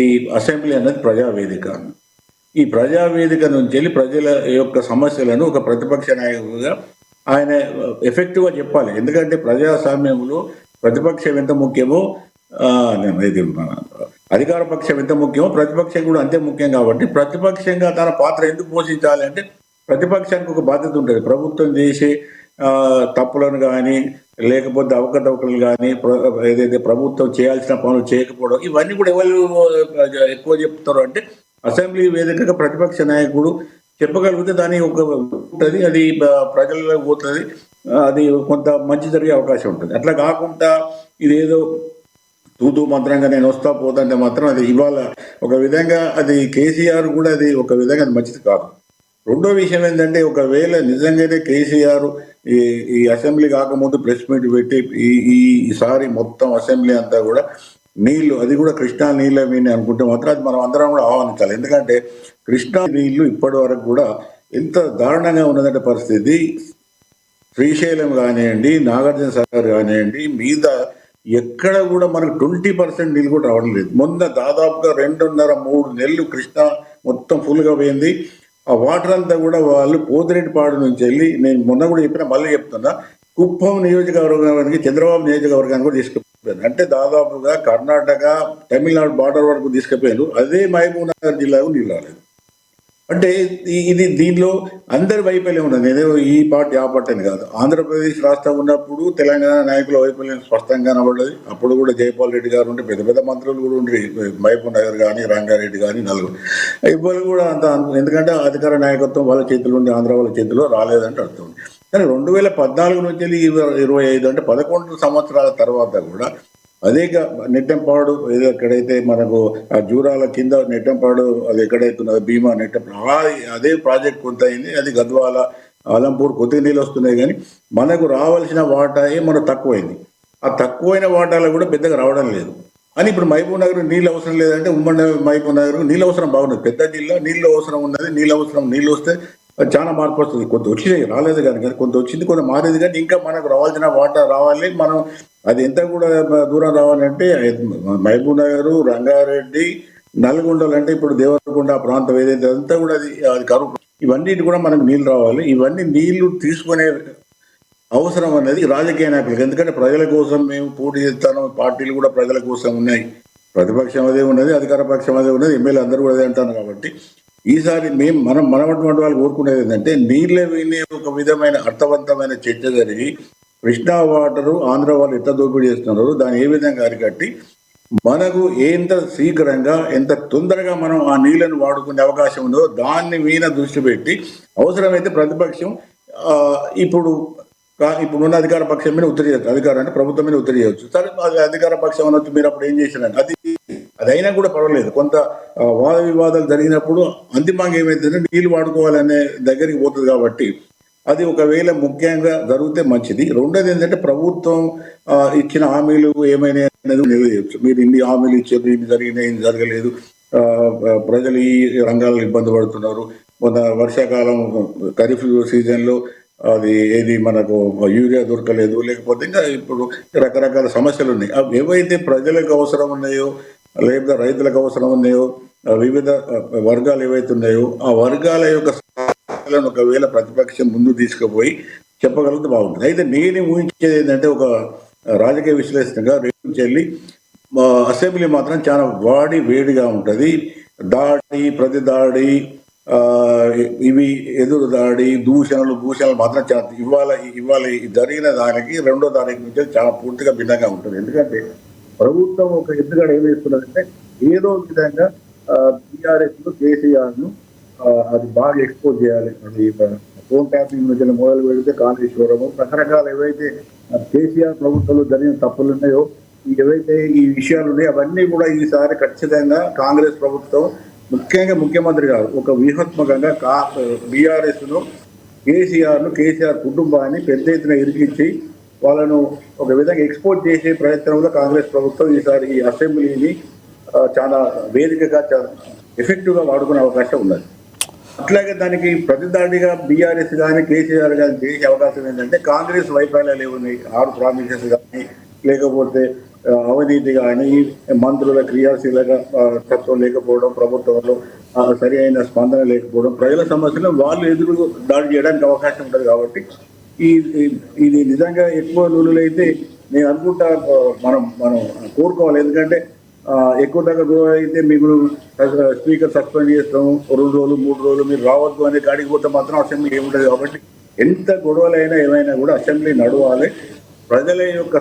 ఈ అసెంబ్లీ అనేది ప్రజావేదిక. ఈ ప్రజావేదిక నుంచి వెళ్ళి ప్రజల యొక్క సమస్యలను ఒక ప్రతిపక్ష నాయకుడిగా ఆయన ఎఫెక్టివ్గా చెప్పాలి. ఎందుకంటే ప్రజాస్వామ్యంలో ప్రతిపక్షం ఎంత ముఖ్యమో ఇది అధికార పక్షం ఎంత ముఖ్యమో ప్రతిపక్షం కూడా అంతే ముఖ్యం. కాబట్టి ప్రతిపక్షంగా తన పాత్ర ఎందుకు పోషించాలి అంటే ప్రతిపక్షానికి ఒక బాధ్యత ఉంటుంది. ప్రభుత్వం చేసే తప్పులను కానీ లేకపోతే అవకతవకలు కానీ ఏదైతే ప్రభుత్వం చేయాల్సిన పనులు చేయకపోవడం ఇవన్నీ కూడా ఎవరు ఎక్కువ చెప్తారు అంటే అసెంబ్లీ వేదికగా ప్రతిపక్ష నాయకుడు చెప్పగలిగితే దాని ఒక ఉంటుంది, అది ప్రజల్లో పోతుంది, అది కొంత మంచి జరిగే అవకాశం ఉంటుంది. అట్లా కాకుండా ఇదేదో తూతూ మంత్రంగా నేను వస్తా పోతుంటే మాత్రం అది ఇవాళ ఒక విధంగా అది కేసీఆర్ కూడా అది ఒక విధంగా అది మంచిది కాదు. రెండో విషయం ఏంటంటే ఒకవేళ నిజంగానే కేసీఆర్ ఈ అసెంబ్లీ కాకముందు ప్రెస్ మీట్ పెట్టి ఈసారి మొత్తం అసెంబ్లీ అంతా కూడా నీళ్లు, అది కూడా కృష్ణా నీళ్ళ మీద అనుకుంటే మాత్రం అది మనం అందరం కూడా ఆహ్వానించాలి. ఎందుకంటే కృష్ణా నీళ్లు ఇప్పటి వరకు కూడా ఎంత దారుణంగా ఉన్నదంటే పరిస్థితి, శ్రీశైలం కానివ్వండి, నాగార్జున సాగర్ కానివ్వండి, మీద ఎక్కడ కూడా మనకు 20% నీళ్ళు కూడా రావడం లేదు. మొన్న దాదాపుగా 2.5-3 నెలలు కృష్ణా మొత్తం ఫుల్గా పోయింది. ఆ వాటర్ అంతా కూడా వాళ్ళు పోతిరెడ్డిపాడు నుంచి వెళ్ళి, నేను మొన్న కూడా చెప్పినా మళ్ళీ చెప్తున్నా, కుప్పం నియోజకవర్గానికి, చంద్రబాబు నియోజకవర్గానికి కూడా తీసుకుపోయారు. అంటే దాదాపుగా కర్ణాటక తమిళనాడు బార్డర్ వరకు తీసుకుపోయారు. అదే మహబూబ్ నగర్ జిల్లాకు నీళ్ళు రాలేదు. అంటే ఇది దీనిలో అందరి వైఫల్యం ఉన్నది. ఏదో ఈ పార్టీ ఆ పార్టీ అని కాదు. ఆంధ్రప్రదేశ్ రాష్ట్రం ఉన్నప్పుడు తెలంగాణ నాయకుల వైఫల్యం స్పష్టంగా కనబడ్డది. అప్పుడు కూడా జైపాల్ రెడ్డి గారు ఉంటే పెద్ద పెద్ద మంత్రులు కూడా ఉండి, మహబూబ్ నగర్ కానీ, రంగారెడ్డి కానీ, నలుగురు ఇవ్వాలి కూడా అంత, ఎందుకంటే అధికార నాయకత్వం వాళ్ళ చేతిలో ఉండి ఆంధ్ర వాళ్ళ చేతిలో రాలేదంటే అర్థం. కానీ 2014 నుంచి 25 అంటే 11 సంవత్సరాల తర్వాత కూడా అదే నెట్టంపాడు ఏదో ఎక్కడైతే మనకు ఆ జూరాల కింద నెట్టంపాడు అది ఎక్కడైతే ఉన్నదో భీమా నెట్టంపాడు అదే ప్రాజెక్ట్ కొంత అయింది. అది గద్వాల, ఆలంపూర్ కొద్దిగా నీళ్ళు వస్తున్నాయి, కానీ మనకు రావాల్సిన వాటాయే మనకు తక్కువైంది. ఆ తక్కువైన వాటాలు కూడా పెద్దగా రావడం లేదు. అని ఇప్పుడు మహబూబ్ నగర్ నీళ్ళు అవసరం లేదంటే ఉమ్మడి మహబూబ్ నగర్ నీళ్ళు అవసరం బాగున్నది. పెద్ద జిల్లా నీళ్ళు అవసరం ఉన్నది. నీళ్ళు అవసరం, నీళ్ళు వస్తే చాలా మార్పు వస్తుంది. కొంత వచ్చినాయి, రాలేదు కానీ కొంత వచ్చింది, కొంత మారేది, కానీ ఇంకా మనకు రావాల్సిన వాటా రావాలి. మనం అది ఎంత కూడా దూరం రావాలంటే మహబూబ్ నగర్, రంగారెడ్డి, నల్గొండలు అంటే ఇప్పుడు దేవరకొండ ఆ ప్రాంతం ఏదైతే అంతా కూడా అది కరువు. ఇవన్నిటి కూడా మనకు నీళ్ళు రావాలి. ఇవన్నీ నీళ్లు తీసుకునే అవసరం అనేది రాజకీయ నాయకులకు. ఎందుకంటే ప్రజల కోసం మేము పోటీ చేస్తాను, పార్టీలు కూడా ప్రజల కోసం ఉన్నాయి, ప్రతిపక్షం అదే ఉన్నది, అధికార పక్షం అదే ఉన్నది, ఎమ్మెల్యే అందరూ కూడా అదే అంటాను. కాబట్టి ఈసారి మనటువంటి వాళ్ళు కోరుకునేది ఏంటంటే నీళ్ళ వినే ఒక విధమైన అర్థవంతమైన చర్చ జరిగి కృష్ణా వాటరు ఆంధ్ర వాళ్ళు ఎంత దోపిడీ చేస్తున్నారు, దాన్ని ఏ విధంగా అరికట్టి మనకు ఎంత శీఘ్రంగా ఎంత తొందరగా మనం ఆ నీళ్లను వాడుకునే అవకాశం ఉందో దాన్ని మీద దృష్టి పెట్టి అవసరమైతే ప్రతిపక్షం ఇప్పుడున్న అధికార పక్షం మీద ఒత్తిడి చేయొచ్చు, అధికారం అంటే ప్రభుత్వం మీద ఒత్తిడి చేయవచ్చు. సరే, అది అధికార పక్షం అనొచ్చు, మీరు అప్పుడు ఏం చేశారంటే అదైనా కూడా పర్వాలేదు. కొంత వాద వివాదాలు జరిగినప్పుడు అంతిమంగా ఏమైతుందంటే నీళ్లు వాడుకోవాలనే దగ్గరికి పోతుంది. కాబట్టి అది ఒకవేళ ముఖ్యంగా జరిగితే మంచిది. రెండోది ఏంటంటే ప్రభుత్వం ఇచ్చిన హామీలు ఏమైనా అనేది నిలవేయచ్చు. మీరు ఇన్ని హామీలు ఇచ్చారు, ఇన్ని జరిగినాయి, ఇన్ని జరగలేదు, ప్రజలు ఈ రంగాల్లో ఇబ్బంది పడుతున్నారు. మొన్న వర్షాకాలం ఖరీఫ్ సీజన్లో అది ఏది మనకు యూరియా దొరకలేదు, లేకపోతే ఇంకా ఇప్పుడు రకరకాల సమస్యలు ఉన్నాయి. అవి ఏవైతే ప్రజలకు అవసరం ఉన్నాయో లేదా రైతులకు అవసరం ఉన్నాయో వివిధ వర్గాలు ఏవైతే ఉన్నాయో ఆ వర్గాల యొక్క ఒకవేళ ప్రతిపక్షం ముందు తీసుకుపోయి చెప్పగలిగితే బాగుంటుంది. అయితే నేను ఊహించేది ఏంటంటే ఒక రాజకీయ విశ్లేషణగా రేపు చెల్లి అసెంబ్లీ మాత్రం చాలా వేడిగా ఉంటుంది. దాడి, ప్రతి దాడి, ఇవి ఎదురు దాడి, దూషణలు మాత్రం చాలా ఇవాళ జరిగిన దానికి 2వ తారీఖు నుంచి చాలా పూర్తిగా భిన్నంగా ఉంటుంది. ఎందుకంటే ప్రభుత్వం ఒక ఎత్తుగడ ఏం వేస్తున్నదంటే ఏదో విధంగా టీఆర్ఎస్ ను, కేసీఆర్ ను అది బాగా ఎక్స్పోజ్ చేయాలి. అది ఫోన్ ట్యాపింగ్ నుంచి మొదలు పెడితే కాళేశ్వరము, రకరకాల ఏవైతే కేసీఆర్ ప్రభుత్వంలో జరిగిన తప్పులు ఉన్నాయో, ఏవైతే ఈ విషయాలు ఉన్నాయో అవన్నీ కూడా ఈసారి ఖచ్చితంగా కాంగ్రెస్ ప్రభుత్వం, ముఖ్యంగా ముఖ్యమంత్రి గారు ఒక వ్యూహాత్మకంగా బీఆర్ఎస్ ను, కేసీఆర్ కుటుంబాన్ని పెద్ద ఎత్తున ఇరికించి వాళ్ళను ఒక విధంగా ఎక్స్పోర్ట్ చేసే ప్రయత్నంలో కాంగ్రెస్ ప్రభుత్వం ఈసారి ఈ అసెంబ్లీని చాలా వేదికగా ఎఫెక్టివ్గా వాడుకునే అవకాశం ఉన్నది. అట్లాగే దానికి ప్రతిదాడిగా బీఆర్ఎస్ కానీ కేసీఆర్ కానీ చేసే అవకాశం ఏంటంటే కాంగ్రెస్ వైఫల్యాలు ఏమున్నాయి, 6 ప్రామిసెస్ కానీ లేకపోతే అవినీతి కానీ, మంత్రుల క్రియాశీలక తత్వం లేకపోవడం, ప్రభుత్వంలో సరి అయిన స్పందన లేకపోవడం, ప్రజల సమస్యలు వాళ్ళు ఎదురు దాడి చేయడానికి అవకాశం ఉంటుంది. కాబట్టి ఈ ఇది నిజంగా ఎక్కువ లొల్లులైతే నేను అనుకుంటా మనం మనం కోరుకోవాలి. ఎందుకంటే ఎక్కువ దగ్గర గొడవ అయితే మీకు స్పీకర్ సస్పెండ్ చేస్తాము, 2 రోజులు 3 రోజులు మీరు రావద్దు అనే కాడికి పోతే మాత్రం అసెంబ్లీ ఏముంటుంది. కాబట్టి ఎంత గొడవలైనా ఏమైనా కూడా అసెంబ్లీ నడవాలి. ప్రజల యొక్క